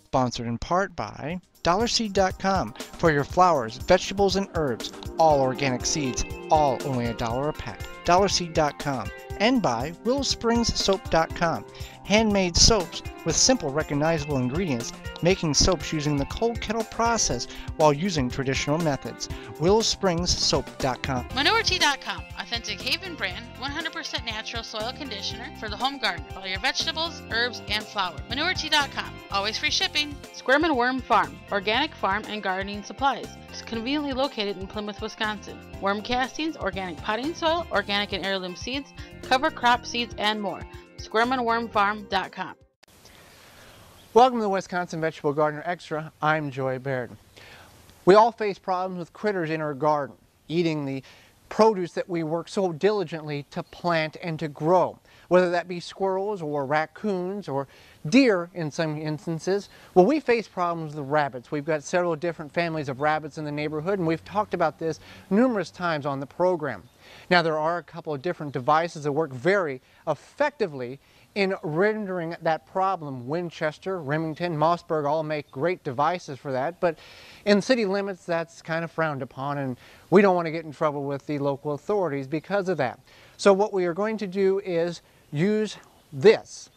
Sponsored in part by DollarSeed.com for your flowers, vegetables, and herbs. All organic seeds, all only $1 a pack. DollarSeed.com. And by WillowSpringsSoap.com. Handmade soaps with simple, recognizable ingredients, making soaps using the cold kettle process while using traditional methods. WillowSpringsSoap.com. Manuretea.com, authentic Haven brand, 100% natural soil conditioner for the home garden, all your vegetables, herbs, and flowers. Manuretea.com, always free shipping. Squirrel and Worm Farm, organic farm and gardening supplies. It's conveniently located in Plymouth, Wisconsin. Worm castings, organic potting soil, organic and heirloom seeds, cover crop seeds, and more. SquirrelandWormFarm.com. Welcome to the Wisconsin Vegetable Gardener Extra. I'm Joy Baird. We all face problems with critters in our garden, eating the produce that we work so diligently to plant and to grow, whether that be squirrels or raccoons or deer in some instances. Well, we face problems with rabbits. We've got several different families of rabbits in the neighborhood, and we've talked about this numerous times on the program. Now, there are a couple of different devices that work very effectively in rendering that problem. Winchester, Remington, Mossberg all make great devices for that, but in city limits that's kind of frowned upon, and we don't want to get in trouble with the local authorities because of that. So what we are going to do is use this.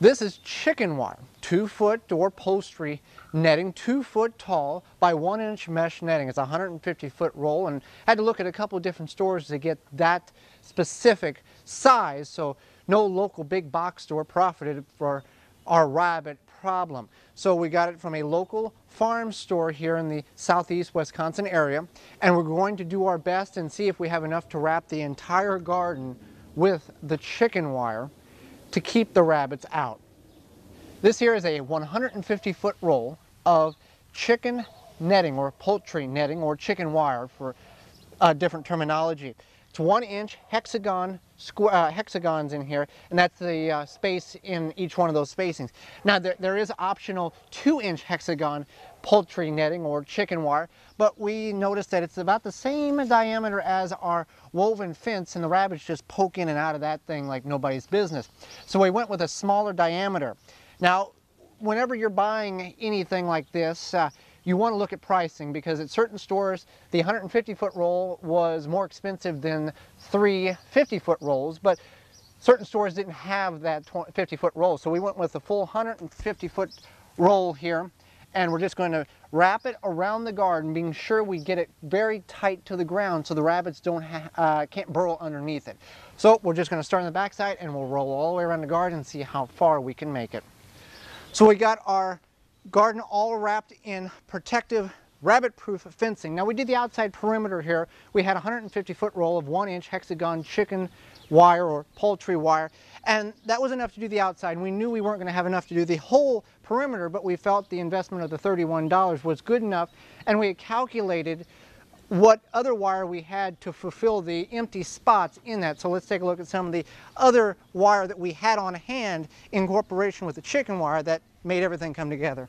This is chicken wire, 2-foot door upholstery netting, 2 foot tall by 1-inch mesh netting. It's a 150-foot roll, and I had to look at a couple of different stores to get that specific size, so no local big box store profited for our rabbit problem. So we got it from a local farm store here in the southeast Wisconsin area, and we're going to do our best and see if we have enough to wrap the entire garden with the chicken wire to keep the rabbits out. This here is a 150-foot roll of chicken netting, or poultry netting, or chicken wire for different terminology. It's 1-inch hexagons in here, and that's the space in each one of those spacings. Now there is optional 2-inch hexagon poultry netting or chicken wire, but we noticed that it's about the same diameter as our woven fence, and the rabbits just poke in and out of that thing like nobody's business. So we went with a smaller diameter. Now, whenever you're buying anything like this, you want to look at pricing, because at certain stores the 150-foot roll was more expensive than 3 50-foot rolls, but certain stores didn't have that 50-foot roll. So we went with the full 150-foot roll here, and we're just going to wrap it around the garden, being sure we get it very tight to the ground so the rabbits can't burrow underneath it. So we're just going to start on the back side, and we'll roll all the way around the garden and see how far we can make it. So we got our garden all wrapped in protective rabbit-proof fencing. Now we did the outside perimeter here. We had a 150-foot roll of 1-inch hexagon chicken wire or poultry wire, and that was enough to do the outside. And we knew we weren't going to have enough to do the whole perimeter, but we felt the investment of the $31 was good enough, and we had calculated what other wire we had to fulfill the empty spots in that. So let's take a look at some of the other wire that we had on hand in cooperation with the chicken wire that made everything come together.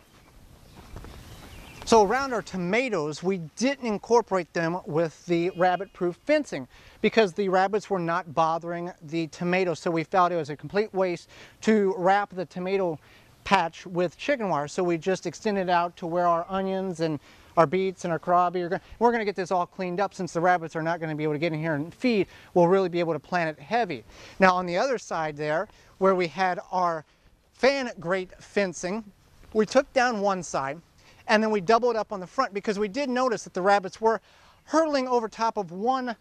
So around our tomatoes, we didn't incorporate them with the rabbit-proof fencing because the rabbits were not bothering the tomatoes. So we felt it was a complete waste to wrap the tomato patch with chicken wire. So we just extended out to where our onions and our beets and our crawberry, we're going to get this all cleaned up. Since the rabbits are not going to be able to get in here and feed, we'll really be able to plant it heavy. Now on the other side there, where we had our fan grate fencing, we took down one side and then we doubled up on the front, because we did notice that the rabbits were hurtling over top of one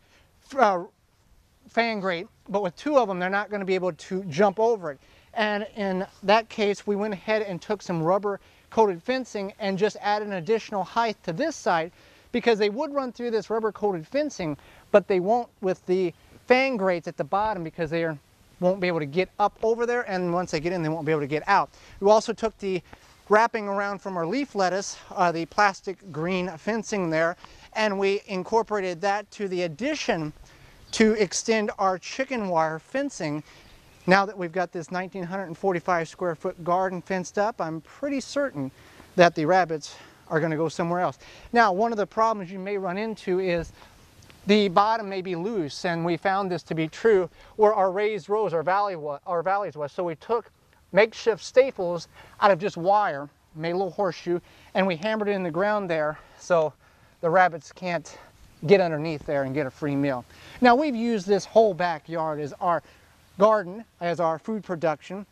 fan grate, but with 2 of them they're not going to be able to jump over it. And in that case, we went ahead and took some rubber coated fencing and just added an additional height to this side, because they would run through this rubber coated fencing, but they won't with the fan grates at the bottom, because they won't be able to get up over there, and once they get in they won't be able to get out. We also took the wrapping around from our leaf lettuce, the plastic green fencing there, and we incorporated that to the addition to extend our chicken wire fencing. Now that we've got this 1,945 square foot garden fenced up, I'm pretty certain that the rabbits are going to go somewhere else. Now, one of the problems you may run into is the bottom may be loose, and we found this to be true where our raised rows, our valleys was. So we took makeshift staples out of just wire, made a little horseshoe, and we hammered it in the ground there so the rabbits can't get underneath there and get a free meal. Now we've used this whole backyard as our garden, as our food production,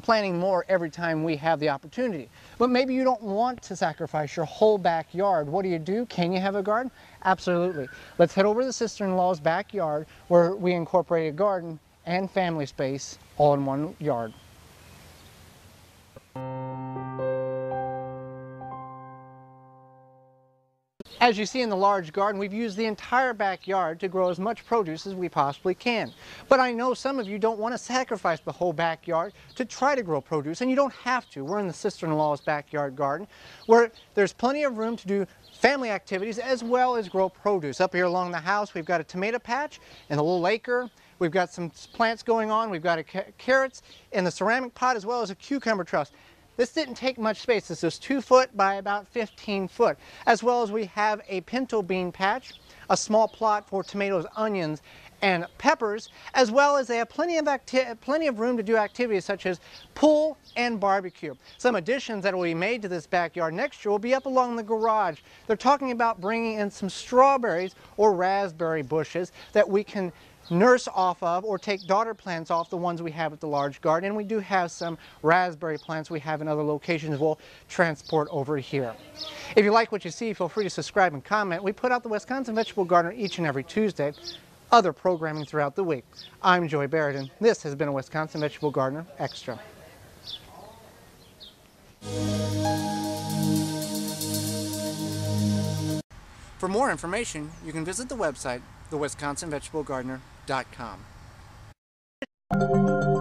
planting more every time we have the opportunity. But maybe you don't want to sacrifice your whole backyard. What do? Can you have a garden? Absolutely. Let's head over to the sister-in-law's backyard where we incorporate a garden and family space all in one yard. As you see in the large garden, we've used the entire backyard to grow as much produce as we possibly can. But I know some of you don't want to sacrifice the whole backyard to try to grow produce, and you don't have to. We're in the sister-in-law's backyard garden where there's plenty of room to do family activities as well as grow produce. Up here along the house, we've got a tomato patch and a little acre. We've got some plants going on. We've got carrots in the ceramic pot as well as a cucumber truss. This didn't take much space. This is 2 foot by about 15 foot. As well as we have a pinto bean patch, a small plot for tomatoes, onions, and peppers, as well as they have plenty of room to do activities such as pool and barbecue. Some additions that will be made to this backyard next year will be up along the garage. They're talking about bringing in some strawberries or raspberry bushes that we can nurse off of or take daughter plants off the ones we have at the large garden. And we do have some raspberry plants we have in other locations we'll transport over here. If you like what you see, feel free to subscribe and comment. We put out the Wisconsin Vegetable Gardener each and every Tuesday. Other programming throughout the week. I'm Joy Barrett, and this has been a Wisconsin Vegetable Gardener Extra. For more information, you can visit the website, thewisconsinvegetablegardener.com.